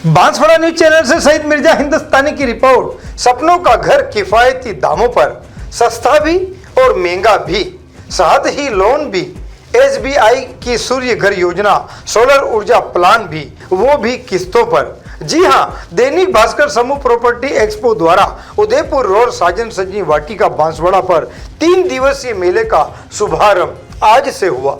Banswara news channel से शहीद मिर्जा हिंदुस्तानी की रिपोर्ट। सपनों का घर किफायती दामों पर, सस्ता भी और महंगा भी, साथ ही लोन भी। SBI की सूर्य घर योजना, सोलर ऊर्जा प्लान भी, वो भी किस्तों पर। जी हां, दैनिक भास्कर समूह प्रॉपर्टी एक्सपो द्वारा उदयपुर रोड साजन सजनी वाटिका बांसवाड़ा पर 3 दिवसीय मेले का शुभारंभ आज से हुआ।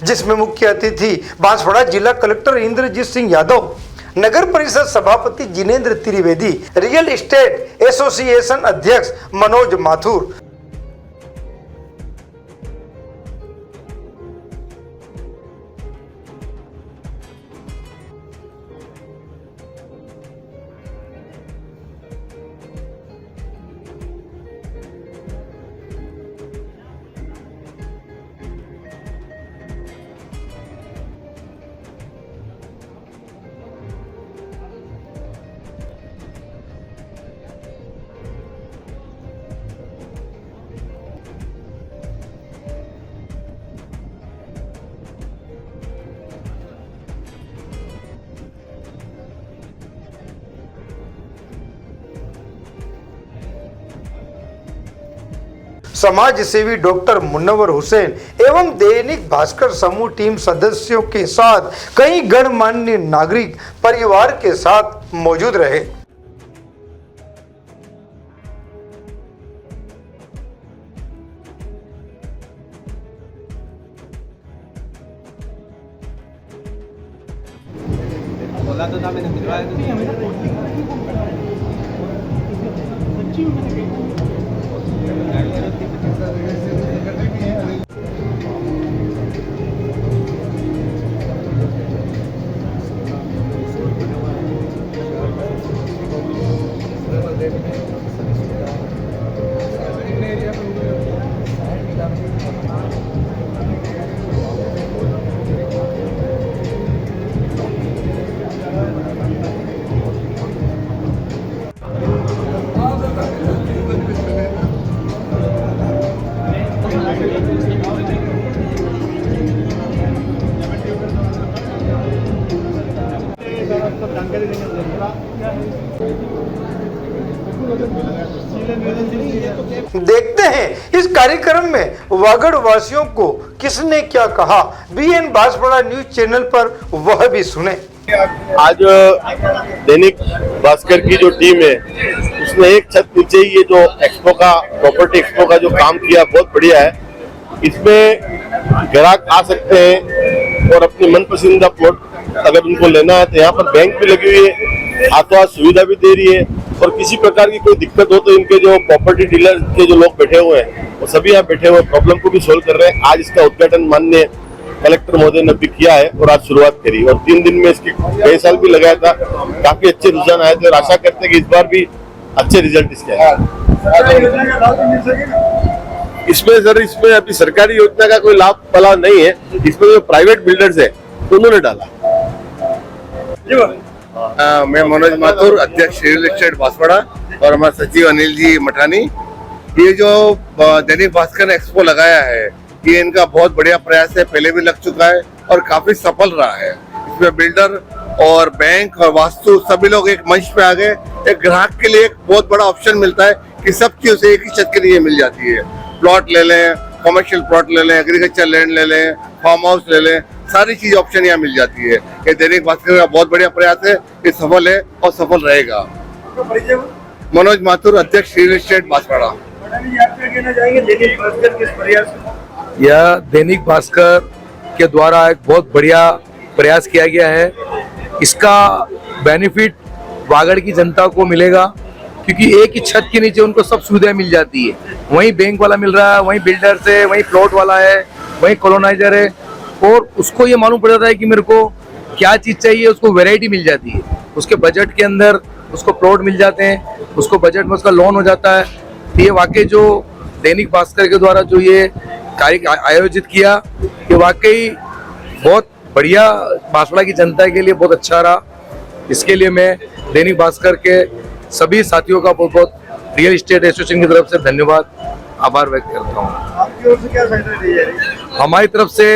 जिसमें मुख्य अतिथि बांसवाड़ा जिला कलेक्टर इंद्रजीत सिंह यादव, नगर परिषद सभापति Jinendra Trivedi, real estate association अध्यक्ष मनोज माथुर, समाज सेवी डॉक्टर मुन्नवर हुसैन एवं दैनिक भास्कर समूह टीम सदस्यों के साथ कई गणमान्य नागरिक परिवार के साथ मौजूद रहे। बोला तो था मैंने, मिलवाया देखते हैं इस कार्यक्रम में वागड़ वासियों को किसने क्या कहा। BN बांसवाड़ा न्यूज चैनल पर वह भी सुने। आज दैनिक भास्कर की जो टीम है उसने एक छत नीचे ये जो एक्सपो का प्रॉपर्टी एक्सपो का जो काम किया बहुत बढ़िया है। इसमें ग्राहक आ सकते हैं और अपनी मन पसंदीदा प्लॉट अगर उनको लेना है तो यहाँ पर बैंक भी लगी हुई है, हाथों हाथ सुविधा भी दे रही है और किसी प्रकार की कोई दिक्कत हो तो इनके जो प्रॉपर्टी डीलर के जो लोग बैठे हुए हैं वो सभी यहाँ बैठे हुए प्रॉब्लम को भी सोल्व कर रहे हैं। आज इसका उद्घाटन माननीय कलेक्टर महोदय ने भी किया है और आज शुरुआत करी और 3 दिन में इसके कई साल भी लगाया था, काफी अच्छे रुझान आए थे और आशा करते हैं कि इस बार भी अच्छे रिजल्ट इसके आए। इसमें अभी सरकारी योजना का कोई लाभ वाला नहीं है, इसमें जो प्राइवेट बिल्डर्स है उन्होंने डाला। मैं मनोज माथुर, अध्यक्ष रियल एस्टेट बांसवाड़ा और हमारे सचिव अनिल जी मठानी। ये जो दैनिक भास्कर एक्सपो लगाया है ये इनका बहुत बढ़िया प्रयास है, पहले भी लग चुका है और काफी सफल रहा है। इसमें बिल्डर और बैंक और वास्तु सभी लोग एक मंच पे आ गए। एक ग्राहक के लिए एक बहुत बड़ा ऑप्शन मिलता है कि सब चीज एक ही छत के लिए मिल जाती है। प्लॉट ले लें, कमर्शियल प्लॉट ले लें, एग्रीकल्चर लैंड ले लें, फार्म हाउस ले लें, सारी चीज ऑप्शन यहाँ मिल जाती है। ये दैनिक भास्कर का बहुत बढ़िया प्रयास है, ये सफल है और सफल रहेगा। मनोज माथुर, अध्यक्ष रियल एस्टेट बांसवाड़ा। यह दैनिक भास्कर के द्वारा एक बहुत बढ़िया प्रयास किया गया है। इसका बेनिफिट वागड़ की जनता को मिलेगा क्योंकि एक ही छत के नीचे उनको सब सुविधाएं मिल जाती है। वहीं बैंक वाला मिल रहा है, वहीं बिल्डर्स है, वहीं प्लॉट वाला है, वहीं कॉलोनाइजर है और उसको ये मालूम पड़ जाता है कि मेरे को क्या चीज चाहिए, उसको वैरायटी मिल जाती है। उसके बजट के अंदर उसको प्लॉट मिल जाते हैं, उसको बजट में उसका लोन हो जाता है। तो ये वाकई जो दैनिक भास्कर के द्वारा जो ये कार्य आयोजित किया, ये वाकई बहुत बढ़िया बांसवाड़ा की जनता के लिए बहुत अच्छा रहा। इसके लिए मैं दैनिक भास्कर के सभी साथियों का बहुत बहुत रियल एस्टेट एसोसिएशन की तरफ से धन्यवाद आभार व्यक्त करता हूँ। आपकी ओर से क्या सहायता दी जा रही है? हमारी तरफ से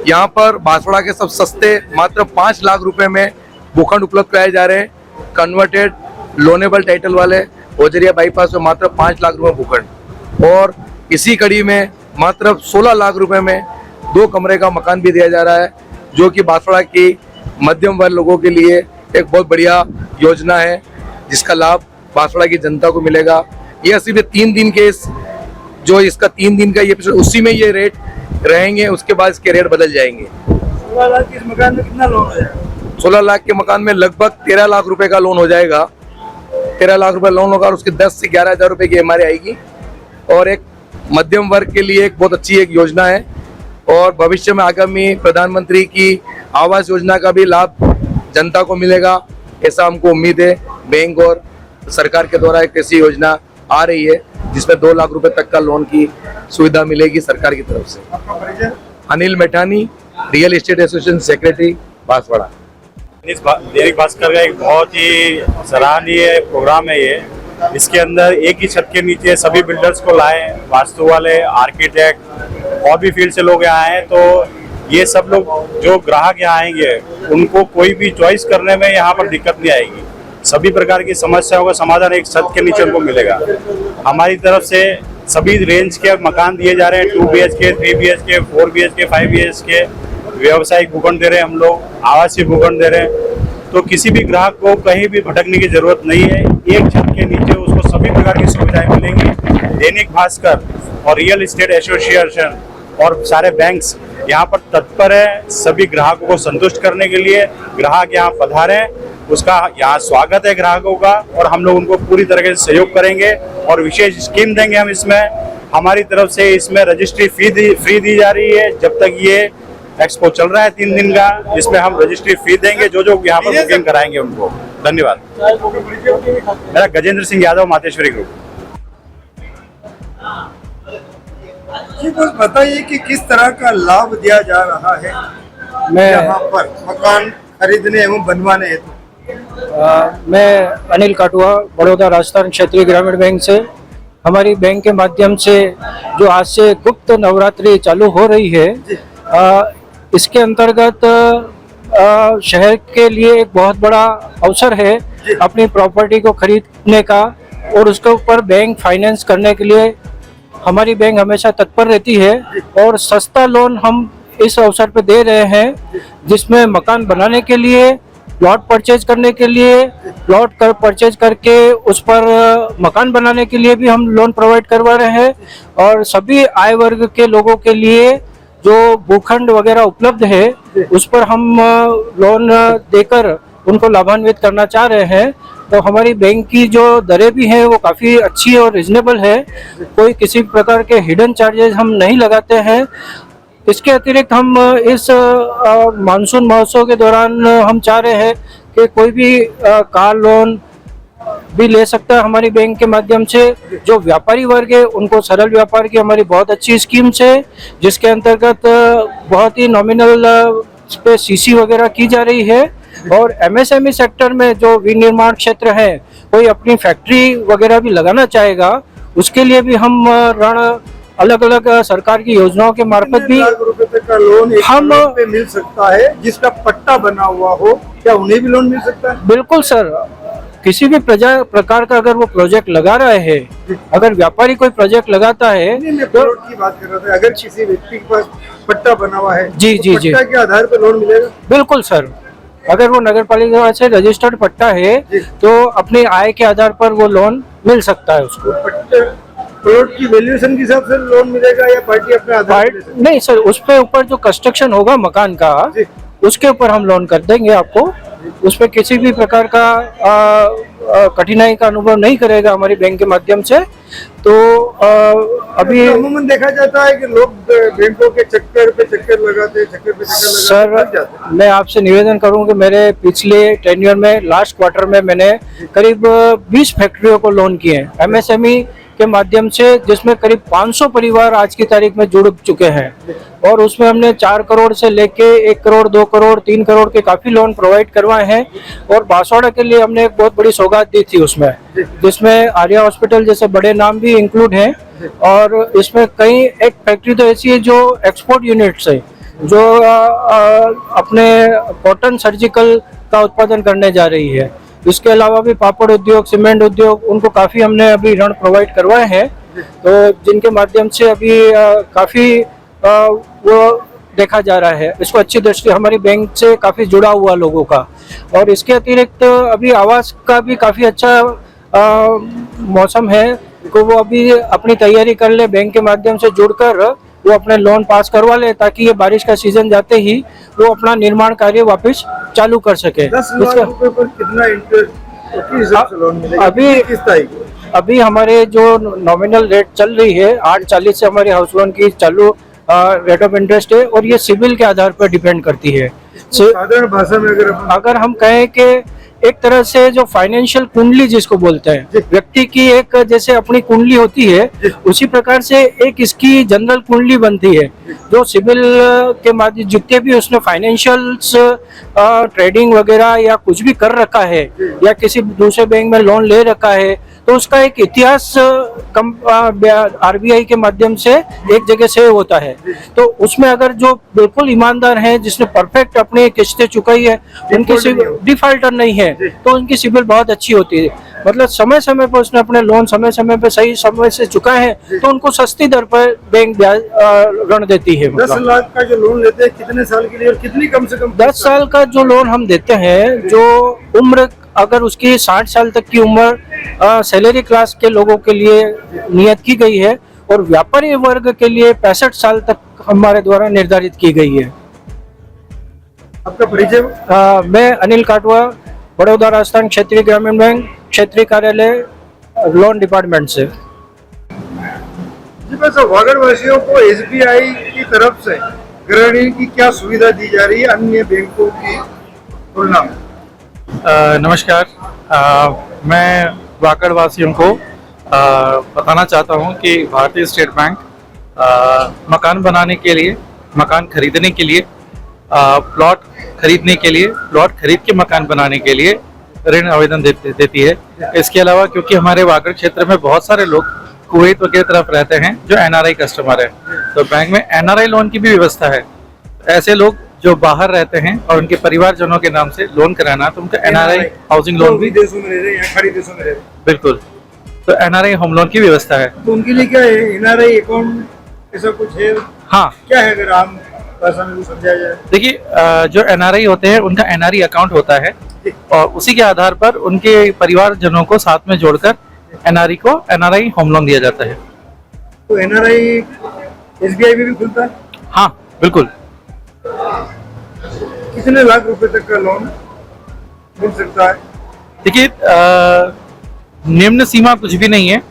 यहाँ पर बांसवाड़ा के सब सस्ते मात्र 5 लाख रुपए में भूखंड उपलब्ध कराए जा रहे हैं। कन्वर्टेड लोनेबल टाइटल वाले ओजरिया बाईपास में मात्र 5 लाख रुपए भूखंड, और इसी कड़ी में मात्र 16 लाख रुपए में 2 कमरे का मकान भी दिया जा रहा है, जो कि बांसवाड़ा की मध्यम वर्ग लोगों के लिए एक बहुत बढ़िया योजना है, जिसका लाभ बांसवाड़ा की जनता को मिलेगा। यह सिर्फ 3 दिन के जो इसका 3 दिन का ये उसी में ये रेट रहेंगे, उसके बाद इसके रेट बदल जाएंगे। 16 लाख के इस मकान में कितना लोन हो जाएगा? 16 लाख के मकान में लगभग 13 लाख रुपए का लोन हो जाएगा। 13 लाख रुपए लोन होगा और उसकी 10 से 11 हज़ार रुपए की EMI आएगी, और एक मध्यम वर्ग के लिए एक बहुत अच्छी एक योजना है। और भविष्य में आगामी प्रधानमंत्री की आवास योजना का भी लाभ जनता को मिलेगा, ऐसा हमको उम्मीद है। बैंक और सरकार के द्वारा एक ऐसी योजना आ रही है जिसमें 2 लाख रुपए तक का लोन की सुविधा मिलेगी सरकार की तरफ से। आपका परिचय? Anil Methani, real estate association secretary, Banswara. Dainik Bhaskar का एक बहुत ही सराहनीय प्रोग्राम है ये। इसके अंदर एक ही छत के नीचे सभी बिल्डर्स को लाए, वास्तु वाले, आर्किटेक्ट और भी फील्ड से लोग यहाँ आए। तो ये सब लोग जो ग्राहक यहाँ आएंगे उनको कोई भी चॉइस करने में यहाँ पर दिक्कत नहीं आएगी। सभी प्रकार की समस्याओं का समाधान एक छत के नीचे उनको मिलेगा। हमारी तरफ से सभी रेंज के मकान दिए जा रहे हैं, 2 BHK, 3 BHK, 4 BHK, 5 BHK। व्यावसायिक भूखंड दे रहे हैं हम लोग, आवासीय भूखंड दे रहे हैं। तो किसी भी ग्राहक को कहीं भी भटकने की जरूरत नहीं है। एक छत के नीचे उसको सभी प्रकार की सुविधाएं मिलेंगी। दैनिक भास्कर और रियल एस्टेट एसोसिएशन और सारे बैंक्स यहाँ पर तत्पर है सभी ग्राहकों को संतुष्ट करने के लिए। ग्राहक यहाँ पधारे, उसका यहाँ स्वागत है ग्राहकों का, और हम लोग उनको पूरी तरह से सहयोग करेंगे और विशेष स्कीम देंगे हम इसमें। हमारी तरफ से इसमें रजिस्ट्री फ्री दी जा रही है जब तक ये एक्सपो चल रहा है 3 दिन का। इसमें हम रजिस्ट्री फी देंगे जो यहाँ पर बुकिंग कराएंगे उनको। धन्यवाद। मेरा गजेंद्र सिंह यादव, मातेश्वरी ग्रुप। जी बस बताइए कि किस तरह का लाभ दिया जा रहा है यहाँ पर मकान खरीदने एवं बनवाने हेतु? मैं अनिल काटुआ, बड़ौदा राजस्थान क्षेत्रीय ग्रामीण बैंक से। हमारी बैंक के माध्यम से जो आज से गुप्त नवरात्रि चालू हो रही है, इसके अंतर्गत शहर के लिए एक बहुत बड़ा अवसर है अपनी प्रॉपर्टी को खरीदने का, और उसके ऊपर बैंक फाइनेंस करने के लिए हमारी बैंक हमेशा तत्पर रहती है। और सस्ता लोन हम इस अवसर पे दे रहे हैं, जिसमें मकान बनाने के लिए, प्लॉट परचेज करने के लिए, परचेज करके उस पर मकान बनाने के लिए भी हम लोन प्रोवाइड करवा रहे हैं। और सभी आय वर्ग के लोगों के लिए जो भूखंड वगैरह उपलब्ध है, उस पर हम लोन देकर उनको लाभान्वित करना चाह रहे हैं। तो हमारी बैंक की जो दरें भी हैं वो काफ़ी अच्छी और रिजनेबल है। कोई किसी प्रकार के हिडन चार्जेस हम नहीं लगाते हैं। इसके अतिरिक्त हम इस मानसून महोत्सव के दौरान हम चाह रहे हैं कि कोई भी कार लोन भी ले सकता है हमारी बैंक के माध्यम से। जो व्यापारी वर्ग है उनको सरल व्यापार की हमारी बहुत अच्छी स्कीम्स है, जिसके अंतर्गत बहुत ही नॉमिनल पे सीसी वगैरह की जा रही है। और MSME सेक्टर में जो विनिर्माण क्षेत्र है, कोई अपनी फैक्ट्री वगैरह भी लगाना चाहेगा, उसके लिए भी हम ऋण अलग अलग सरकार की योजनाओं के मार्फत भी लाख रुपए तक का लोन हम पे मिल सकता है। जिसका पट्टा बना हुआ हो, क्या उन्हें भी लोन मिल सकता है? बिल्कुल सर, किसी भी प्रकार का अगर वो प्रोजेक्ट लगा रहे हैं, अगर व्यापारी कोई प्रोजेक्ट लगाता है, मैं प्लॉट की बात कर रहा था। अगर किसी व्यक्ति के पास पट्टा बना हुआ है, जी जी जी, पट्टा के आधार पर लोन मिलेगा? बिल्कुल सर, अगर वो नगर पालिका से रजिस्टर्ड पट्टा है तो अपनी आय के आधार पर वो लोन मिल सकता है उसको। प्लॉट की वैल्यूएशन के हिसाब से लोन मिलेगा या पार्टी अपने आधार पर? नहीं सर, उस पे ऊपर जो कंस्ट्रक्शन होगा मकान का, उसके ऊपर हम लोन कर देंगे आपको। उस पे किसी भी प्रकार का कठिनाई का अनुभव नहीं करेगा हमारी बैंक के माध्यम से। तो अभी अमूमन देखा जाता है कि लोग बैंकों के चक्कर पे चक्कर लगाते हैं, चक्कर पे चक्कर लगाते थक जाते हैं। सर मैं आपसे निवेदन करूं कि मेरे पिछले टेन्योर में लास्ट क्वार्टर में मैंने करीब 20 फैक्ट्रियों को लोन किए हैं एमएसएमई के माध्यम से, जिसमें करीब 500 परिवार आज की तारीख में जुड़ चुके हैं और उसमें हमने 4 करोड़ से लेके 1 करोड़ 2 करोड़ 3 करोड़ के काफ़ी लोन प्रोवाइड करवाए हैं। और बांसवाड़ा के लिए हमने एक बहुत बड़ी सौगात दी थी उसमें, जिसमें आर्या हॉस्पिटल जैसे बड़े नाम भी इंक्लूड हैं। और इसमें कई एक फैक्ट्री तो ऐसी है जो एक्सपोर्ट यूनिट्स है, जो अपने कॉटन सर्जिकल का उत्पादन करने जा रही है। इसके अलावा भी पापड़ उद्योग, सीमेंट उद्योग, उनको काफ़ी हमने अभी ऋण प्रोवाइड करवाए हैं, तो जिनके माध्यम से अभी काफ़ी वो देखा जा रहा है, इसको अच्छी दृष्टि हमारी बैंक से काफ़ी जुड़ा हुआ लोगों का। और इसके अतिरिक्त अभी आवास का भी काफ़ी अच्छा मौसम है, तो वो अभी अपनी तैयारी कर ले, बैंक के माध्यम से जुड़कर वो अपने लोन पास करवा ले, ताकि ये बारिश का सीजन जाते ही वो अपना निर्माण कार्य वापस चालू कर सके। 10 लाख रुपए पर कितना इंटरेस्ट लोन मिलेगा? अभी हमारे जो नॉमिनल रेट चल रही है 8.40 से हमारे हाउस लोन की चालू रेट ऑफ इंटरेस्ट है, और ये सिबिल के आधार पर डिपेंड करती है। साधारण भाषा में अगर हम कहें कि एक तरह से जो फाइनेंशियल कुंडली जिसको बोलते हैं, व्यक्ति की एक जैसे अपनी कुंडली होती है, उसी प्रकार से एक इसकी जनरल कुंडली बनती है, जो सिविल के माध्यम जितने भी उसने फाइनेंशियल्स ट्रेडिंग वगैरह या कुछ भी कर रखा है या किसी दूसरे बैंक में लोन ले रखा है, तो उसका एक इतिहास आरबीआई के माध्यम से एक जगह सेव होता है। तो उसमें अगर जो बिल्कुल ईमानदार हैं, जिसने परफेक्ट अपनी किस्तें चुकाई है, उनकी डिफॉल्टर नहीं है, तो उनकी सिबिल बहुत अच्छी होती है। मतलब समय समय पर उसने अपने लोन समय समय पर सही समय से चुकाए हैं, तो उनको सस्ती दर पर बैंक ब्याज ऋण देती है। 10 लाख का जो लोन लेते हैं कितने साल के लिए और कितनी कम से कम? 10 साल का जो लोन हम देते हैं, जो उम्र अगर उसकी 60 साल तक की उम्र सैलरी क्लास के लोगों के लिए नियत की गई है, और व्यापारी वर्ग के लिए 65 साल तक हमारे द्वारा निर्धारित की गई है। आपका परिचय? मैं अनिल काटवा, बड़ौदा राजस्थान क्षेत्रीय ग्रामीण बैंक, क्षेत्रीय कार्यालय, लोन डिपार्टमेंट से। जी बस वागड़ वासियों को एसबीआई की तरफ से ऋण की क्या सुविधा दी जा रही है अन्य बैंकों की तुलना में? नमस्कार, मैं वाकड़ वासियों को बताना चाहता हूं कि भारतीय स्टेट बैंक मकान बनाने के लिए, मकान खरीदने के लिए, प्लॉट खरीदने के लिए, प्लॉट खरीद के मकान बनाने के लिए ऋण आवेदन देती है। इसके अलावा क्योंकि हमारे वागड़ क्षेत्र में बहुत सारे लोग कुवैत वगैरह तरफ रहते हैं जो एनआरआई कस्टमर है, तो बैंक में एनआरआई लोन की भी व्यवस्था है। ऐसे लोग जो बाहर रहते हैं और उनके परिवारजनों के नाम से लोन कराना, तो उनका एनआरआई हाउसिंग लोन भी देशों में रह रहे हैं, खाड़ी देशों में रह रहे हैं। बिल्कुल, तो एनआरआई होम लोन की व्यवस्था है। तो उनके लिए क्या है एनआरआई अकाउंट ऐसा कुछ है? हाँ, क्या है अगर आम भाषा में समझाया जाए? देखिए, जो एनआरआई होते हैं उनका एनआरआई अकाउंट होता है, और उसी के आधार पर उनके परिवारजनों को साथ में जोड़कर एनआरआई को एनआरआई होम लोन दिया जाता है। तो एनआरआई एसबीआई में भी खुलता है? हाँ बिल्कुल। कितने लाख रुपए तक का लोन मिल सकता है? देखिए, निम्न सीमा कुछ भी नहीं है,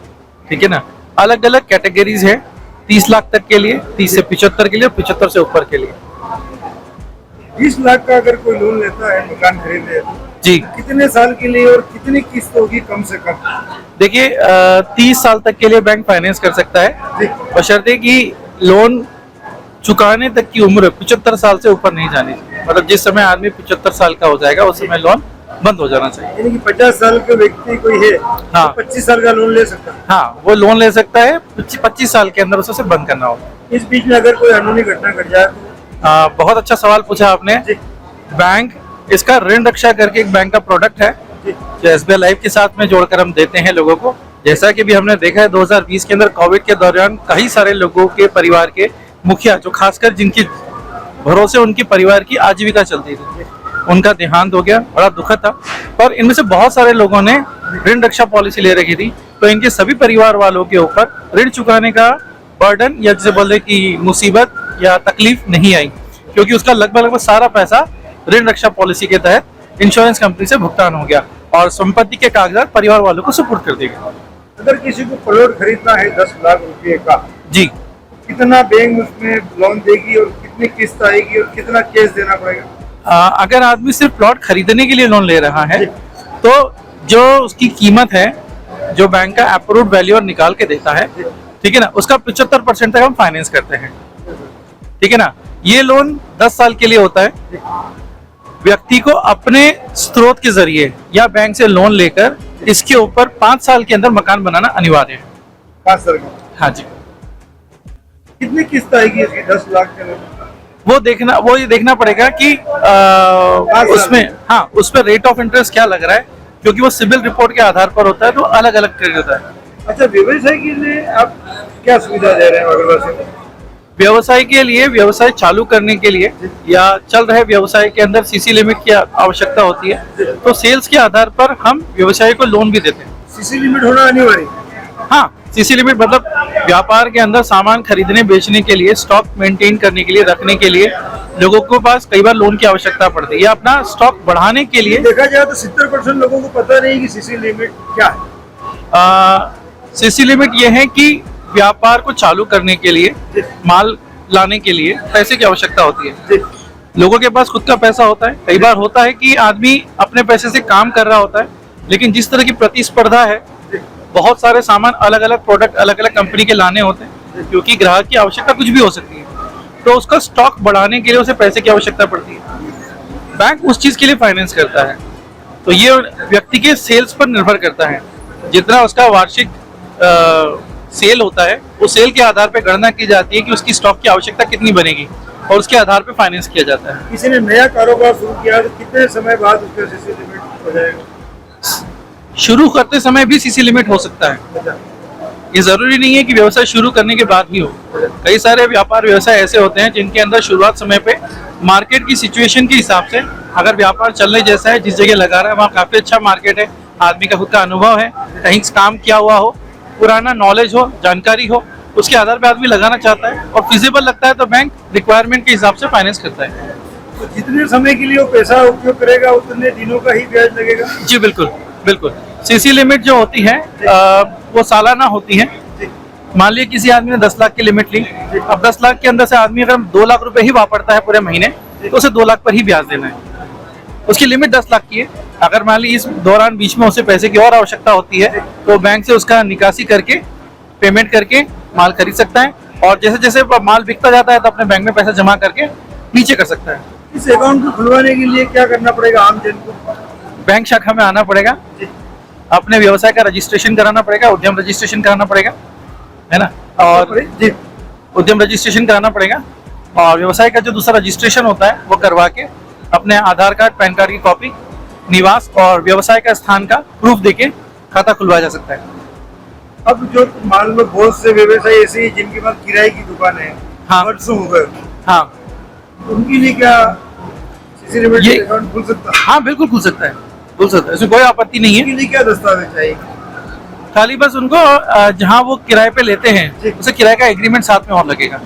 ठीक है ना। अलग अलग कैटेगरीज है, 30 लाख तक के लिए, 30 से 75 के लिए, 75 से ऊपर के लिए। 20 लाख का अगर कोई लोन लेता है मकान खरीदे जी, कितने साल के लिए और कितनी किस्त होगी कम से कम? देखिए, 30 साल तक के लिए बैंक फाइनेंस कर सकता है, बशर्ते कि लोन चुकाने तक की उम्र 75 साल से ऊपर नहीं जानी चाहिए। मतलब जिस समय आदमी 75 साल का हो जाएगा उस समय लोन बंद हो जाना चाहिए। यानी कि 50 साल का व्यक्ति कोई है, हाँ, तो 25 साल का लोन ले सकता है? हाँ, वो लोन ले सकता है, 25 साल के अंदर उसे बंद करना होगा। इस बीच में अगर कोई अनहोनी घटना घट जाए तो? बहुत अच्छा सवाल पूछा आपने। बैंक इसका ऋण रक्षा करके एक बैंक का प्रोडक्ट है जो एसबीआई लाइफ के साथ में जोड़कर हम देते हैं लोगों को। जैसा कि भी हमने देखा है 2020 के अंदर कोविड के दौरान कई सारे लोगों के परिवार के मुखिया, जो खासकर जिनकी भरोसे उनकी परिवार की आजीविका चलती थी, उनका देहांत हो गया। बड़ा दुखद था, पर इनमें से बहुत सारे लोगों ने ऋण रक्षा पॉलिसी ले रखी थी, तो इनके सभी परिवार वालों के ऊपर ऋण चुकाने का बर्डन या जिसे बोलते कि मुसीबत या तकलीफ नहीं आई, क्योंकि उसका लगभग सारा पैसा ऋण रक्षा पॉलिसी के तहत इंश्योरेंस कंपनी से भुगतान हो गया और संपत्ति के कागजात परिवार वालों को सुपुर्द कर दिए गए। अगर किसी को प्लॉट खरीदना है 10 लाख रुपए का, जी, कितना बैंक उसमें लोन देगी और कितनी किस्त आएगी और कितना कैश देना पड़ेगा? अगर आदमी सिर्फ प्लॉट खरीदने के लिए लोन ले रहा है तो जो उसकी कीमत है, जो बैंक का अप्रूव्ड वैल्यू निकाल के देता है, ठीक है ना, उसका 75% तक हम फाइनेंस करते हैं, ठीक है ना। ये लोन 10 साल के लिए होता है। व्यक्ति को अपने स्रोत के जरिए या बैंक से लोन लेकर इसके ऊपर 5 साल के अंदर मकान बनाना अनिवार्य है। 5 साल का? हाँ जी। कितनी किस्त आएगी इसकी 10 लाख के लोन? वो ये देखना पड़ेगा कि उसमें, हाँ, उस पर रेट ऑफ इंटरेस्ट क्या लग रहा है, क्योंकि वो सिविल रिपोर्ट के आधार पर होता है, तो अलग अलग क्रेडिट होता है। अच्छा, व्यवसाय के लिए आप क्या सुविधा दे रहे हैं अगरवासियों को? व्यवसाय के लिए, व्यवसाय चालू करने के लिए या चल रहे व्यवसाय के अंदर सीसी लिमिट की आवश्यकता होती है, तो सेल्स के आधार पर हम व्यवसाय को लोन भी देते हैं। सीसी लिमिट होना अनिवार्य? हाँ, सीसी लिमिट मतलब व्यापार के अंदर सामान खरीदने बेचने के लिए, स्टॉक मेंटेन करने के लिए, रखने के लिए लोगों के पास कई बार लोन की आवश्यकता पड़ती है, या अपना स्टॉक बढ़ाने के लिए। देखा जाए तो 70% लोगों को पता नहीं कि सीसी लिमिट क्या है। सीसी लिमिट ये है कि व्यापार को चालू करने के लिए, माल लाने के लिए पैसे की आवश्यकता होती है। लोगों के पास खुद का पैसा होता है। कई बार होता है कि आदमी अपने पैसे से काम कर रहा होता है, लेकिन जिस तरह की प्रतिस्पर्धा है, बहुत सारे सामान, अलग अलग प्रोडक्ट अलग अलग कंपनी के लाने होते हैं, क्योंकि ग्राहक की आवश्यकता कुछ भी हो सकती है, तो उसका स्टॉक बढ़ाने के लिए उसे पैसे की आवश्यकता पड़ती है। बैंक उस चीज के लिए फाइनेंस करता है। तो ये व्यक्ति के सेल्स पर निर्भर करता है। जितना उसका वार्षिक सेल होता है, उस सेल के आधार पर गणना की जाती है कि उसकी स्टॉक की आवश्यकता कितनी बनेगी, और उसके आधार पर फाइनेंस किया जाता है। किसी ने नया कारोबार शुरू किया तो कितने समय बाद उसका सीसी लिमिट हो जाएगा? शुरू करते समय भी सीसी लिमिट हो सकता है। ये जरूरी नहीं है कि व्यवसाय शुरू करने के बाद ही हो। कई सारे व्यापार व्यवसाय ऐसे होते हैं जिनके अंदर शुरुआत समय पे मार्केट की सिचुएशन के हिसाब से, अगर व्यापार चलने जैसा है, जिस जगह लगा रहा है वहाँ काफी अच्छा मार्केट है, आदमी का खुद का अनुभव है, कहीं काम किया हुआ हो, पुराना नॉलेज हो, जानकारी हो, उसके आधार पर आदमी लगाना चाहता है और फिजिबल लगता है, तो बैंक रिक्वायरमेंट के हिसाब से फाइनेंस करता है। तो जितने समय के लिए वो पैसा उपयोग करेगा उतने दिनों का ही ब्याज लगेगा? जी बिल्कुल बिल्कुल। सीसी लिमिट जो होती है वो सालाना होती है। मान लीजिए किसी आदमी ने 10 लाख की लिमिट ली, अब 10 लाख के अंदर से आदमी अगर 2 लाख रुपए ही वापरता है पूरे महीने, तो उसे 2 लाख पर ही ब्याज देना है। उसकी लिमिट 10 लाख की है। अगर मान लीजिए इस दौरान बीच में उसे पैसे की और आवश्यकता होती है, तो बैंक से उसका निकासी करके, पेमेंट करके माल खरीद सकता है, और जैसे जैसे माल बिकता जाता है तो अपने बैंक में पैसा जमा करके नीचे कर सकता है। इस अकाउंट को खुलवाने के लिए क्या करना पड़ेगा आम जन को? बैंक शाखा में आना पड़ेगा, अपने व्यवसाय का रजिस्ट्रेशन कराना पड़ेगा, उद्यम रजिस्ट्रेशन कराना पड़ेगा, है ना, और उद्यम रजिस्ट्रेशन कराना पड़ेगा, और व्यवसाय का जो दूसरा रजिस्ट्रेशन होता है वो करवा के अपने आधार कार्ड, पैन कार्ड की कॉपी, निवास और व्यवसाय का स्थान का प्रूफ देके खाता खुलवाया जा सकता है। अब जो मान लो बहुत से व्यवसाय ऐसे ही जिनके पास किराए की दुकान है, हाँ, वर्षों हो गए, हाँ, उनके लिए क्या सीसी लिमिट ये अकाउंट खुल सकता है? हाँ बिल्कुल खुल सकता है, खुल सकता है, इसमें कोई आपत्ति नहीं है। उनके लिए क्या दस्तावेज चाहिए? खाली बस उनको जहाँ वो किराए पे लेते हैं उसे किराए का एग्रीमेंट साथ में और लगेगा।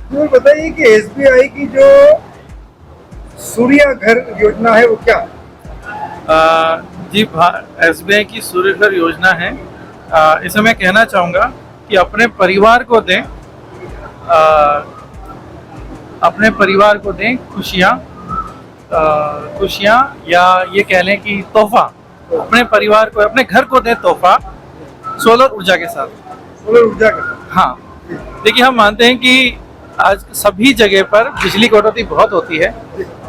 तो बताइए कि SBI की जो सूर्य घर योजना है वो क्या? जी, SBI की सूर्य घर योजना है। इसे मैं कहना चाहूँगा कि अपने परिवार को दें, अपने परिवार को दें खुशियाँ, या ये कह लें कि तोहफा, अपने परिवार को, अपने घर को दें तोहफा सोलर ऊर्जा के साथ। सोलर ऊर्जा का? हाँ, देखिए हम मानते हैं कि आज सभी जगह पर बिजली कटौती बहुत होती है,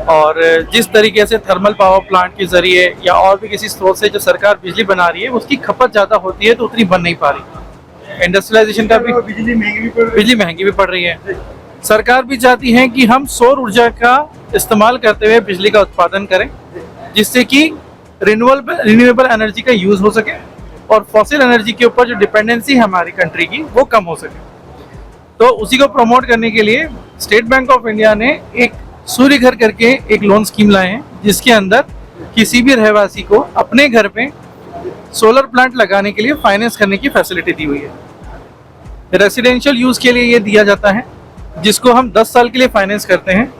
और जिस तरीके से थर्मल पावर प्लांट के जरिए या और भी किसी स्रोत से जो सरकार बिजली बना रही है, उसकी खपत ज़्यादा होती है, तो उतनी बन नहीं पा रही। इंडस्ट्रियलाइजेशन का भी, बिजली महंगी भी पड़ रही है। सरकार भी चाहती है कि हम सौर ऊर्जा का इस्तेमाल करते हुए बिजली का उत्पादन करें, जिससे कि रिन्यूएबल एनर्जी का यूज हो सके और फॉसिल एनर्जी के ऊपर जो डिपेंडेंसी है हमारी कंट्री की वो कम हो सके। तो उसी को प्रमोट करने के लिए स्टेट बैंक ऑफ इंडिया ने एक सूर्य घर करके एक लोन स्कीम लाए हैं, जिसके अंदर किसी भी रहवासी को अपने घर पे सोलर प्लांट लगाने के लिए फाइनेंस करने की फैसिलिटी दी हुई है। रेसिडेंशियल यूज के लिए ये दिया जाता है, जिसको हम 10 साल के लिए फाइनेंस करते हैं।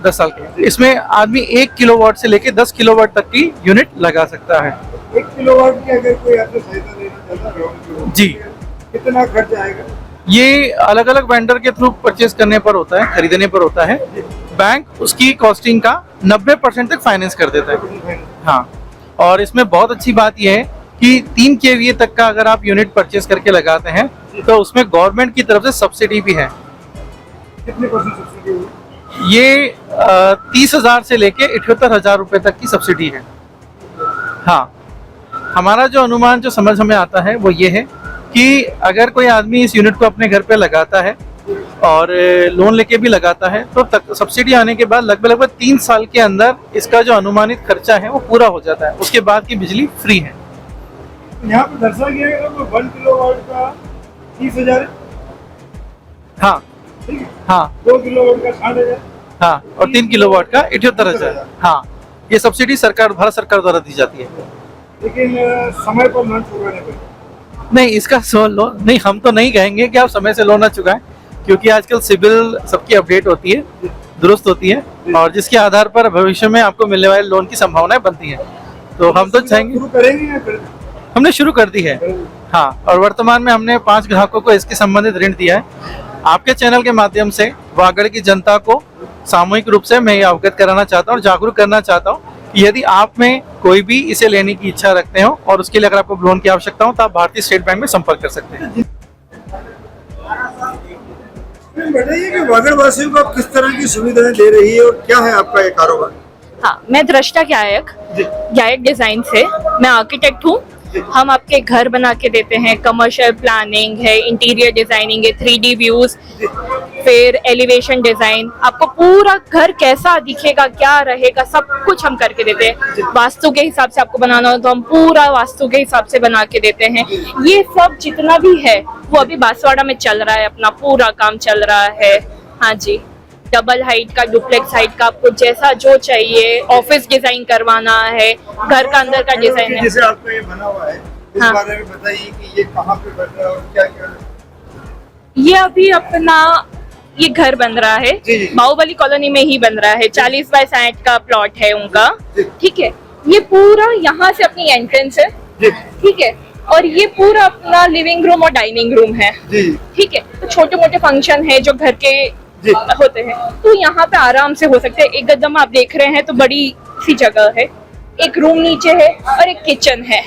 10 साल के लिए इसमें आदमी 1 किलोवाट से लेके 10 किलोवाट तक की यूनिट लगा सकता है। 1 किलोवाट की अगर कोई आपसे सहायता लेना चाहता है जी, कितना खर्च आएगा? ये अलग अलग वेंडर के थ्रू परचेज करने पर होता है, खरीदने पर होता है। बैंक उसकी कॉस्टिंग का 90% तक फाइनेंस कर देता है। हाँ, और इसमें बहुत अच्छी बात यह है कि 3 kVA तक का अगर आप यूनिट परचेज करके लगाते हैं तो उसमें गवर्नमेंट की तरफ से सब्सिडी भी है। कितने परसेंट सब्सिडी होगी? ये 30,000 से लेके 78,000 रुपए तक की सब्सिडी है। हाँ, हमारा जो अनुमान जो समझ हमें आता है वो ये है कि अगर कोई आदमी इस यूनिट को अपने घर पे लगाता है और लोन लेके भी लगाता है तो तक सब्सिडी आने के बाद लगभग 3 साल के अंदर इसका जो अनुमानित खर्चा है वो पूरा हो जाता है। उसके बाद की बिजली फ्री है। यहाँ पे दर्शाया गया है कि 1 किलोवाट का 30,000 है, हाँ ठीक है, हाँ 2 किलोवाट का 60,000, हाँ, और 3 किलोवाट का 78,000। हाँ, ये सब्सिडी भारत सरकार द्वारा दी जाती है। लेकिन समय पर न चुकाने पर नहीं, इसका लोन नहीं, हम तो नहीं कहेंगे कि आप समय से लोन ना चुकाएं, क्योंकि आजकल सिबिल सबकी अपडेट होती है, दुरुस्त होती है, और जिसके आधार पर भविष्य में आपको मिलने वाले लोन की संभावनाएं बनती हैं। तो हम तो चाहेंगे, शुरू करेंगे या फिर हमने शुरू कर दी है। हाँ, और वर्तमान में हमने 5 ग्राहकों को इसके संबंधित ऋण दिया है। आपके चैनल के माध्यम से वागड़ की जनता को सामूहिक रूप से मैं ये अवगत कराना चाहता हूँ और जागरूक करना चाहता हूँ कि यदि आप में कोई भी इसे लेने की इच्छा रखते हो और उसके लिए अगर आपको लोन की आवश्यकता हो तो आप भारतीय स्टेट बैंक में संपर्क कर सकते हैं। बताइए कि वागड़ वासियों को आप किस तरह की सुविधाएं दे रही है और क्या है आपका ये कारोबार? हाँ, मैं दृष्टा गायक डिजाइन से, मैं आर्किटेक्ट हूँ। हम आपके घर बना के देते हैं, कमर्शियल प्लानिंग है, इंटीरियर डिजाइनिंग है, 3D व्यूज, फिर एलिवेशन डिजाइन, आपको पूरा घर कैसा दिखेगा, क्या रहेगा, सब कुछ हम करके देते हैं। वास्तु के हिसाब से आपको बनाना हो तो हम पूरा वास्तु के हिसाब से बना के देते हैं। ये सब जितना भी है वो अभी बांसवाड़ा में चल रहा है, अपना पूरा काम चल रहा है। हाँ जी, डबल हाइट का, डुप्लेक्स हाइट का, आपको जैसा जो चाहिए, ऑफिस डिजाइन करवाना है, घर का अंदर का डिजाइन है। जैसे आपका ये बना हुआ है, इस हाँ। बारे में बताइए कि ये कहाँ पे बन रहा है और क्या क्या है? ये अभी अपना ये घर बन रहा है, जी, जी। बाहुबली कॉलोनी में ही बन रहा है। 40 बाय 60 का प्लॉट है उनका, ठीक है। ये पूरा यहाँ से अपनी एंट्रेंस है, ठीक है, और ये पूरा अपना लिविंग रूम और डाइनिंग रूम है, ठीक है। तो छोटे मोटे फंक्शन है जो घर के होते हैं तो यहाँ पे आराम से हो सकते हैं। एक कदम आप देख रहे हैं तो बड़ी सी जगह है, एक रूम नीचे है और एक किचन है।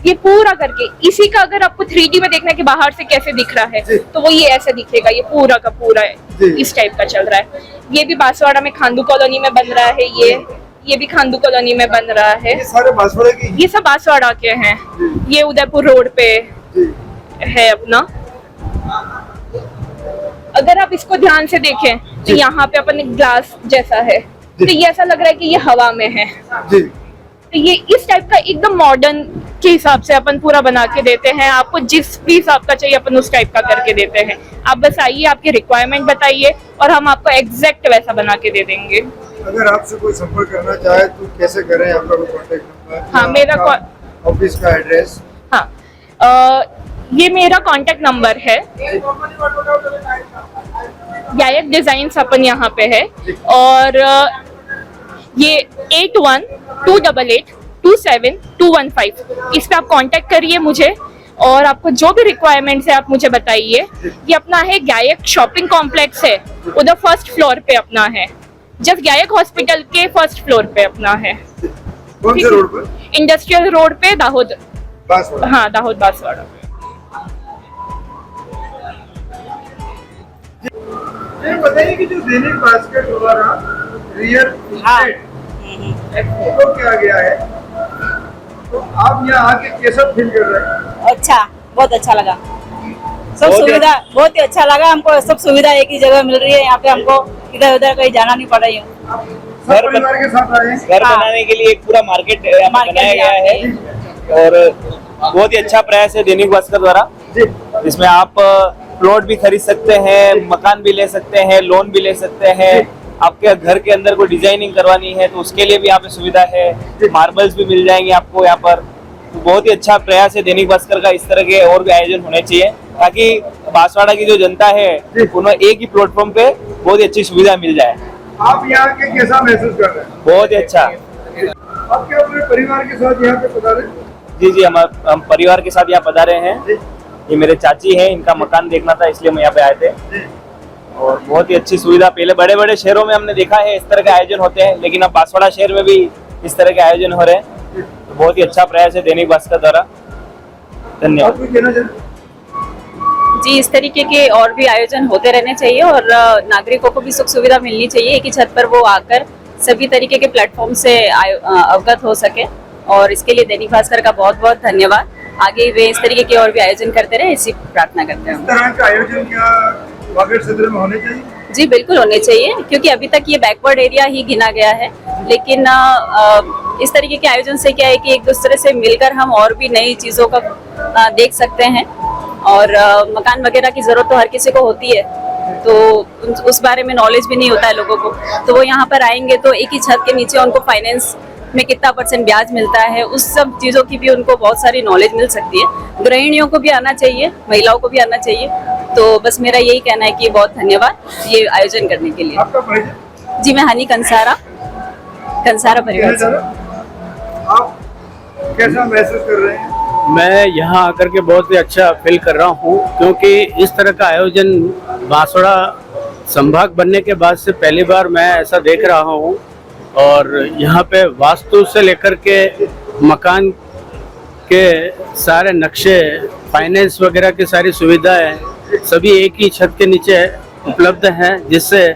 ये पूरा करके इसी का अगर आपको 3D में देखना है कि बाहर से कैसे दिख रहा है तो वो ये ऐसे दिखेगा। ये पूरा का पूरा इस टाइप का चल रहा है। ये भी बांसवाड़ा में खांडू कॉलोनी में बन रहा है, ये भी खांडू कॉलोनी में बन रहा है। ये सारे बांसवाड़ा के? ये सब बांसवाड़ा के हैं। ये उदयपुर रोड पे है अपना। अगर आप इसको ध्यान से देखें तो यहाँ पे अपन ग्लास जैसा है, तो ये ऐसा लग रहा है कि ये हवा में है। तो ये इस टाइप का एकदम मॉडर्न के हिसाब से अपन पूरा बना के देते हैं। आपको जिस भी हिसाब का चाहिए अपन उस टाइप का करके देते हैं। आप बस आइए, आपकी रिक्वायरमेंट बताइए और हम आपको एग्जैक्ट वैसा बना के दे देंगे। अगर आपसे कोई संपर्क करना चाहे तो कैसे करें? आपका कोई कॉन्टेक्ट नंबर? हाँ, मेरा ऑफिस का एड्रेस? हाँ, ये मेरा कांटेक्ट नंबर है। गायक डिजाइन्स अपन यहाँ पे है, और ये 8128827215, इस पे आप कांटेक्ट करिए मुझे और आपको जो भी रिक्वायरमेंट्स है आप मुझे बताइए। ये अपना है गायक शॉपिंग कॉम्प्लेक्स है, उधर 1st फ्लोर पे अपना है, जस्ट गायक हॉस्पिटल के 1st फ्लोर पे अपना है। कौन से रोड पर? इंडस्ट्रियल रोड पे, दाहोद। बांसवाड़ा? हाँ, दाहोद बांसवाड़ा। ये बताइए कि जो दैनिक भास्कर द्वारा रियल एस्टेट एक्सपो किया गया है, तो आप यहाँ आके कैसा फील कर रहे हैं? अच्छा, बहुत अच्छा लगा। सब सुविधा बहुत ही अच्छा लगा हमको। सब सुविधा एक ही जगह मिल रही है। यहाँ पे हमको इधर उधर कहीं जाना नहीं पड़ रही है। सब परिवार के साथ आए हैं? घर बनाने के लिए एक पूरा मार्केट बनाया गया है और बहुत ही अच्छा प्रयास है दैनिक भास्कर द्वारा। इसमें आप प्लॉट भी खरीद सकते हैं, मकान भी ले सकते हैं, लोन भी ले सकते हैं। आपके घर के अंदर कोई डिजाइनिंग करवानी है तो उसके लिए भी यहाँ पे सुविधा है। मार्बल्स भी मिल जाएंगे आपको यहाँ पर। तो बहुत ही अच्छा प्रयास है दैनिक भास्कर का। इस तरह के और भी आयोजन होने चाहिए ताकि बांसवाड़ा की जो जनता है उन्हें एक ही प्लेटफॉर्म पे बहुत ही अच्छी सुविधा मिल जाए। आप यहाँ के कैसा महसूस कर रहे हैं? बहुत ही अच्छा। आप क्या अपने परिवार के साथ यहाँ पे पधारे? जी हम परिवार के साथ यहाँ पधारे हैं। ये मेरे चाची हैं, इनका मकान देखना था इसलिए हम यहाँ पे आए थे। और बहुत ही अच्छी सुविधा, पहले बड़े बड़े शहरों में हमने देखा है इस तरह के आयोजन होते हैं, लेकिन अब बांसवाड़ा शहर में भी इस तरह के आयोजन हो रहे हैं, तो बहुत ही अच्छा प्रयास है दैनिक भास्कर द्वारा। धन्यवाद जी। इस तरीके के और भी आयोजन होते रहने चाहिए और नागरिकों को भी सुख सुविधा मिलनी चाहिए, एक ही छत पर वो आकर सभी तरीके के प्लेटफॉर्म से अवगत हो सके। और इसके लिए दैनिक भास्कर का बहुत बहुत धन्यवाद। आगे वे इस तरीके के और भी आयोजन करते रहे, इसी प्रार्थना करते हैं। इस तरह के आयोजन क्या वागड़ क्षेत्र में होने चाहिए? जी बिल्कुल होने चाहिए, क्योंकि अभी तक ये बैकवर्ड एरिया ही गिना गया है। लेकिन इस तरीके के आयोजन से क्या है कि एक दूसरे से मिलकर हम और भी नई चीज़ों का देख सकते हैं। और मकान वगैरह की ज़रूरत तो हर किसी को होती है, तो उस बारे में नॉलेज भी नहीं होता है लोगों को, तो वो यहाँ पर आएंगे तो एक ही छत के नीचे उनको फाइनेंस में कितना % ब्याज मिलता है, उस सब चीज़ों की भी उनको बहुत सारी नॉलेज मिल सकती है। गृहिणियों को भी आना चाहिए, महिलाओं को भी आना चाहिए। तो बस मेरा यही कहना है कि बहुत धन्यवाद ये आयोजन करने के लिए। आपका परिचय? जी मैं हनी कंसारा परिवार से। आप कैसा महसूस कर रहे हैं? मैं यहाँ आकर के बहुत ही अच्छा फील कर रहा हूँ, क्योंकि इस तरह का आयोजन बांसवाड़ा संभाग बनने के बाद से पहली बार मैं ऐसा देख रहा हूँ। और यहाँ पे वास्तु से लेकर के मकान के सारे नक्शे, फाइनेंस वगैरह की सारी सुविधाएं सभी एक ही छत के नीचे उपलब्ध हैं, जिससे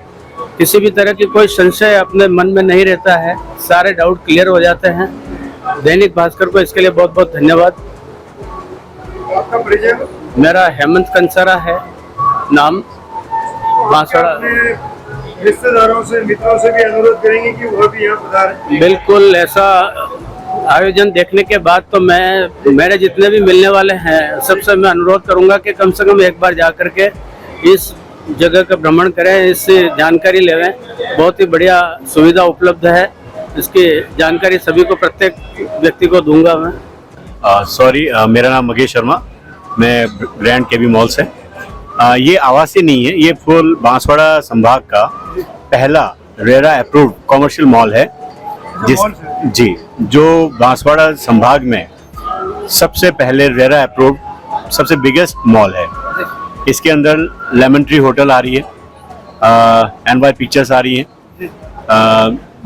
किसी भी तरह की कोई संशय अपने मन में नहीं रहता है, सारे डाउट क्लियर हो जाते हैं। दैनिक भास्कर को इसके लिए बहुत बहुत धन्यवाद। आपका परिचय? मेरा हेमंत कंसारा है नाम, बांसवाड़ा। रिश्तेदारों से, मित्रों से भी अनुरोध करेंगे कि वो भी यहाँ पधारें। बिल्कुल, ऐसा आयोजन देखने के बाद तो मेरे जितने भी मिलने वाले हैं सबसे मैं अनुरोध करूंगा कि कम से कम एक बार जा कर के इस जगह का भ्रमण करें, इससे जानकारी लें। बहुत ही बढ़िया सुविधा उपलब्ध है, इसकी जानकारी सभी को, प्रत्येक व्यक्ति को दूंगा मैं। मेरा नाम मगेश शर्मा, मैं ग्रैंड केबी मॉल से। ये आवासीय नहीं है, ये फुल बांसवाड़ा संभाग का पहला रेरा अप्रूव्ड कॉमर्शियल मॉल है, जो बांसवाड़ा संभाग में सबसे पहले रेरा अप्रूव्ड सबसे बिगेस्ट मॉल है। इसके अंदर लेमन ट्री होटल आ रही है, NY पिक्चर्स आ रही हैं,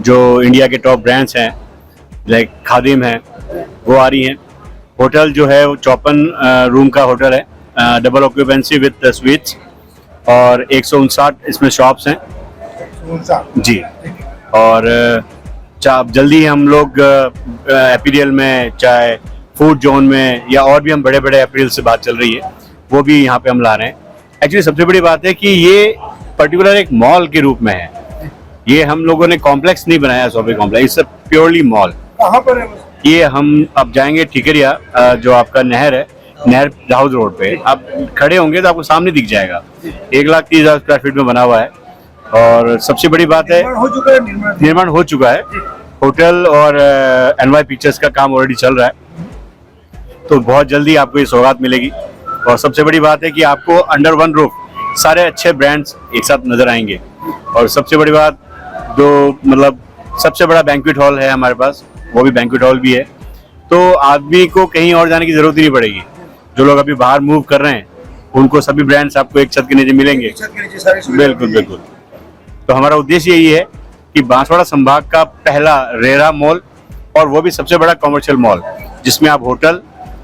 जो इंडिया के टॉप ब्रांड्स हैं लाइक खादिम है वो आ रही हैं। होटल जो है वो 54 रूम का होटल है, डबल ऑक्यूपेंसी विद स्वीट्स, और 159 इसमें शॉप्स हैं जी। और जल्दी ही हम लोग एपीरियल में, चाहे फूड जोन में, या और भी हम बड़े बड़े एपीरियल से बात चल रही है, वो भी यहाँ पे हम ला रहे हैं। एक्चुअली सबसे बड़ी बात है कि ये पर्टिकुलर एक मॉल के रूप में है, ये हम लोगों ने कॉम्प्लेक्स नहीं बनाया, shopping complex, it's a purely mall. कहाँ पर है? ये हम अब जाएंगे ठिकरिया, जो आपका नहर है, नहर दाऊद रोड पे आप खड़े होंगे तो आपको सामने दिख जाएगा। 1,30,000 स्क्वायर फीट में बना हुआ है। और सबसे बड़ी बात है, निर्माण हो चुका है। होटल और NY पिक्चर्स का काम ऑलरेडी चल रहा है, तो बहुत जल्दी आपको ये सौगात मिलेगी। और सबसे बड़ी बात है कि आपको अंडर वन रूफ सारे अच्छे ब्रांड्स एक साथ नजर आएंगे। और सबसे बड़ी बात, जो मतलब सबसे बड़ा बैंक्वेट हॉल है हमारे पास, वो भी बैंक्वेट हॉल भी है, तो आदमी को कहीं और जाने की जरूरत ही नहीं पड़ेगी। जो लोग अभी बाहर मूव कर रहे हैं उनको सभी ब्रांड्स आपको एक छत के नीचे मिलेंगे। बिल्कुल बिल्कुल। तो हमारा उद्देश्य यही है कि बांसवाड़ा संभाग का पहला रेरा मॉल, और वो भी सबसे बड़ा कॉमर्शियल मॉल, जिसमें आप होटल,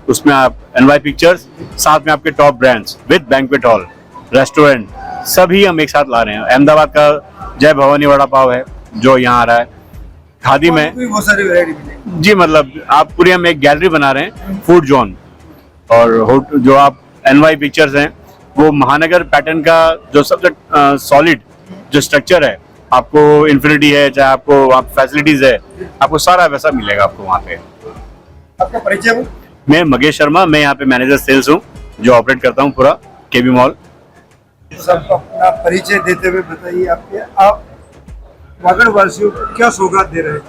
उसमें आप NY पिक्चर्स, साथ में आपके top brands with banquet hall, restaurant, सभी हम एक साथ ला रहे हैं। अहमदाबाद का जय भवानी वड़ा पाव है जो यहाँ आ रहा है, खादी में जी, मतलब आप पूरी हम एक गैलरी बना रहे हैं, फूड जोन। और जो आप NY पिक्चर्स हैं, वो महानगर पैटर्न का जो सबसे सॉलिड जो स्ट्रक्चर है, आपको इन्फिनिटी है, चाहे आपको वहाँ फैसिलिटीज है, आपको सारा वैसा मिलेगा आपको वहाँ पे। आपका परिचय? मैं मगेश शर्मा, मैं यहाँ पे मैनेजर सेल्स हूँ, जो ऑपरेट करता हूँ पूरा केबी मॉल। सबको अपना परिचय देते हुए बताइए, आप वागड़ वासियों को क्या सौगात दे रहे हैं?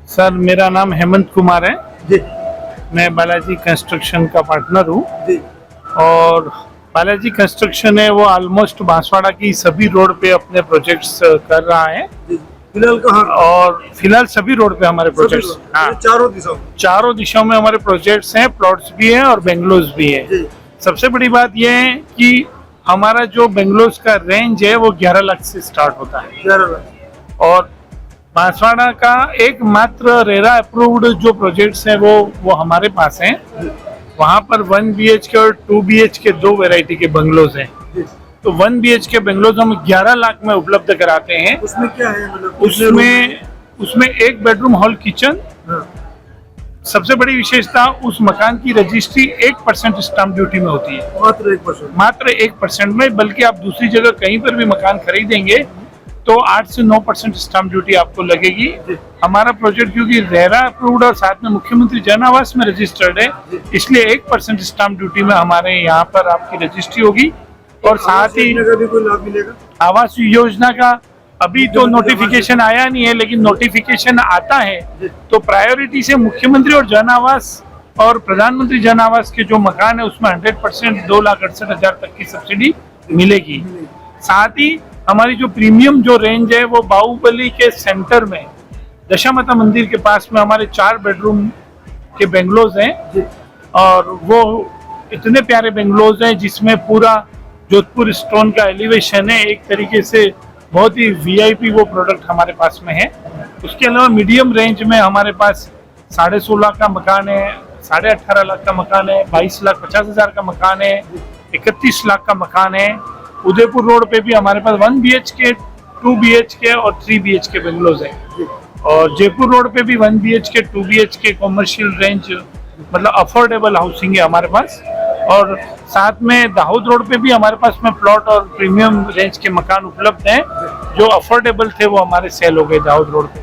सर, मेरा नाम हेमंत कुमार है जी। मैं बालाजी कंस्ट्रक्शन का पार्टनर हूँ जी। और बालाजी कंस्ट्रक्शन है वो ऑलमोस्ट बांसवाड़ा की सभी रोड पे अपने प्रोजेक्ट्स कर रहा है। फिलहाल कहाँ? और फिलहाल सभी रोड पे हमारे प्रोजेक्ट्स, हाँ, चारों दिशाओं में हमारे प्रोजेक्ट्स हैं, प्लॉट्स भी हैं और बेंगलोज भी हैं। सबसे बड़ी बात यह है कि हमारा जो बेंगलोज का रेंज है वो 11 लाख से स्टार्ट होता है। 11 लाख। और बांसवाड़ा का एकमात्र रेरा अप्रूव्ड जो प्रोजेक्ट्स हैं वो हमारे पास हैं। वहाँ पर 1 BHK और 2 BHK 2 वैरायटी के बंगलोज हैं। तो 1 BHK बंगलोज हम 11 लाख में उपलब्ध कराते हैं। उसमें क्या है? मतलब उसमें 1 बेडरूम हॉल किचन। सबसे बड़ी विशेषता उस मकान की रजिस्ट्री 1% स्टाम्प ड्यूटी में होती है। मात्र 1% में, बल्कि आप दूसरी जगह कहीं पर भी मकान खरीदेंगे तो 8 से 9% स्टाम्प ड्यूटी आपको लगेगी। हमारा प्रोजेक्ट क्योंकि रेरा अप्रूव्ड और साथ में मुख्यमंत्री जन आवास में रजिस्टर्ड है, इसलिए 1% स्टाम्प ड्यूटी में हमारे यहाँ पर आपकी रजिस्ट्री होगी। और साथ ही भी कोई लाभ मिलेगा? आवास योजना का अभी तो नोटिफिकेशन आया नहीं है, लेकिन नोटिफिकेशन आता है तो प्रायोरिटी से मुख्यमंत्री और जन आवास और प्रधानमंत्री जन आवास के जो मकान है उसमें 100% 2,68,000 तक की सब्सिडी मिलेगी। साथ ही हमारी जो प्रीमियम जो रेंज है वो बाहुबली के सेंटर में दशामाता मंदिर के पास में हमारे 4 बेडरूम के बेंगलोज हैं। और वो इतने प्यारे बेंगलोज हैं जिसमें पूरा जोधपुर स्टोन का एलिवेशन है। एक तरीके से बहुत ही VIP वो प्रोडक्ट हमारे पास में है। उसके अलावा मीडियम रेंज में हमारे पास 16.5 का मकान है, 18.5 लाख का मकान है, 22,50,000 का मकान है, 31 लाख का मकान है। उदयपुर रोड पे भी हमारे पास 1 BHK, 2 BHK और 3 BHK बेंगलोज है। और जयपुर रोड पे भी 1 BHK, 2 BHK कॉमर्शियल रेंज मतलब अफोर्डेबल हाउसिंग है हमारे पास। और साथ में दाहोद रोड पे भी हमारे पास में प्लॉट और प्रीमियम रेंज के मकान उपलब्ध हैं। जो अफोर्डेबल थे वो हमारे सेल हो गए दाहोद रोड पे।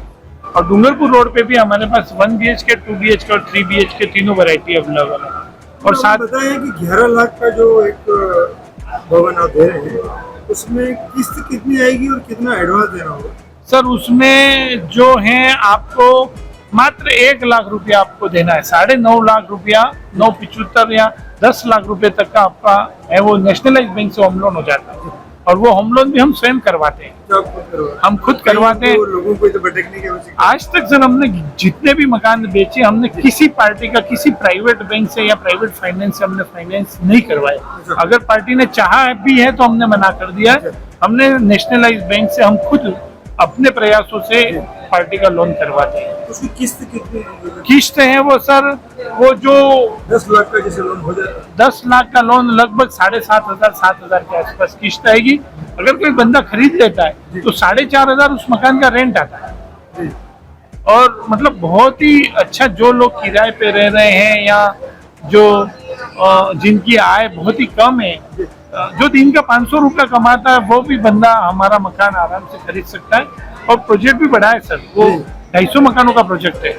और डूंगरपुर रोड पे भी हमारे पास 1 BHK, 2 BHK और 3 BHK तीनों वैरायटी अवेलेबल है। और साथ बताएं कि 11 लाख का जो एक भवन आप दे रहे हैं उसमें किस्त कितनी आएगी और कितना एडवांस देना होगा? सर उसमें जो है आपको मात्र 1 लाख रुपया आपको देना है। 9.5 लाख रुपया, 9.75 या 10 लाख रुपए तक का आपका है वो नेशनलाइज बैंक से होम लोन हो जाता है। और वो होम लोन भी हम स्वयं करवाते हैं। हम खुद करवाते हैं। लोगों को तो भटकने की आज तक सर हमने जितने भी मकान बेचे हमने किसी पार्टी का किसी प्राइवेट बैंक से या प्राइवेट फाइनेंस से हमने फाइनेंस नहीं करवाया। अगर पार्टी ने चाहा भी है तो हमने मना कर दिया है। हमने नेशनलाइज बैंक से हम खुद अपने प्रयासों से पार्टी का लोन करवाते हैं। उसकी किस्त कितनी किस्त है वो सर? वो जो 10 लाख का जैसे लोन हो जाता है, 10 लाख का लोन लगभग 7,500 7,000 के आसपास किस्त आएगी। अगर कोई बंदा खरीद लेता है तो 4,500 उस मकान का रेंट आता है। और मतलब बहुत ही अच्छा, जो लोग किराए पे रह रहे हैं या जो जिनकी आय बहुत ही कम है, जो दिन का 500 रुपया कमाता है वो भी बंदा हमारा मकान आराम से खरीद सकता है। और प्रोजेक्ट भी बड़ा है सर, वो 250 मकानों का प्रोजेक्ट है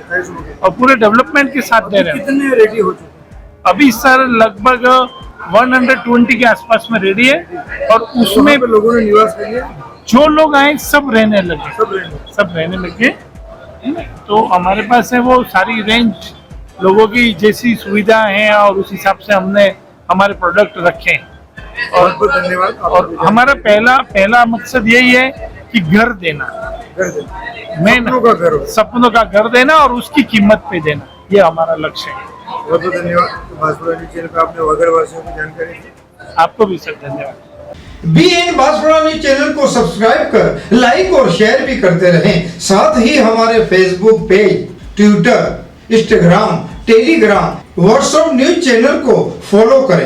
और पूरे डेवलपमेंट के साथ दे रहे हैं। कितने रेडी हो चुके? अभी सर लगभग 120 के आसपास में रेडी है। और उसमें लोगों ने निवास कर लिया, जो लोग आए सब रहने लगे। तो हमारे पास है वो सारी रेंज लोगों की जैसी सुविधा है और उस हिसाब से हमने हमारे प्रोडक्ट रखे हैं। और धन्यवाद। और हमारा पहला मकसद यही है कि घर देना, सपनों का घर देना और उसकी कीमत पे देना, ये हमारा लक्ष्य है। बहुत बहुत धन्यवाद चैनल पे आपने वगैरह वासियों की जानकारी दी। आपको भी सर धन्यवाद। BN बांसवाड़ा न्यूज चैनल को सब्सक्राइब कर लाइक और शेयर भी करते रहें। साथ ही हमारे Facebook page, Twitter, Instagram, Telegram, WhatsApp news channel को फॉलो करें।